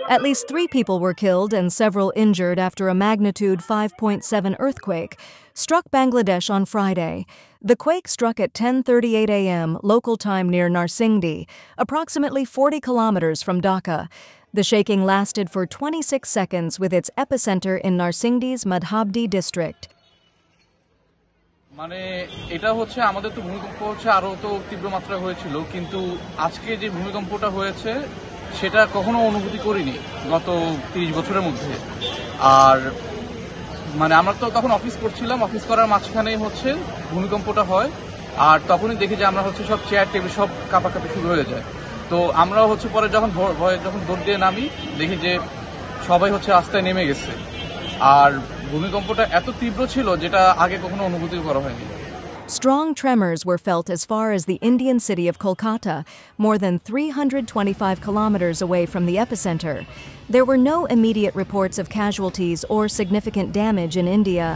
At least 3 people were killed and several injured after a magnitude 5.7 earthquake struck Bangladesh on Friday. The quake struck at 10:38 a.m. local time near Narsingdi, approximately 40 kilometers from Dhaka. The shaking lasted for 26 seconds with its epicenter in Narsingdi's Madhabdi district. মানে এটা হচ্ছে আমাদের তো ভূমিকম্প হচ্ছে আরো তো তীব্র মাত্রায় হয়েছিল, কিন্তু আজকে যে ভূমিকম্পটা হয়েছে সেটা কখনো অনুভূতি করিনি গত 30 বছরের মধ্যে। আর মানে আমরা তো তখন অফিস করছিলাম, অফিস করার মাঝখানেই হচ্ছে ভূমিকম্পটা হয়, আর তখনই দেখি যে আমরা হচ্ছে সব চেয়ার টেবিল সব কাঁপাকাঁপি শুরু হয়ে যায়। তো আমরা হচ্ছে পরে যখন দৌড় দিয়ে নামি দেখি যে সবাই হচ্ছে রাস্তায় নেমে গেছে। আর ভূমিকম্পটা এত তীব্র ছিল যেটা আগে কখনো অনুভূতি করা হয়নি। Strong tremors were felt as far as the Indian city of Kolkata, more than 325 kilometers away from the epicenter. There were no immediate reports of casualties or significant damage in India.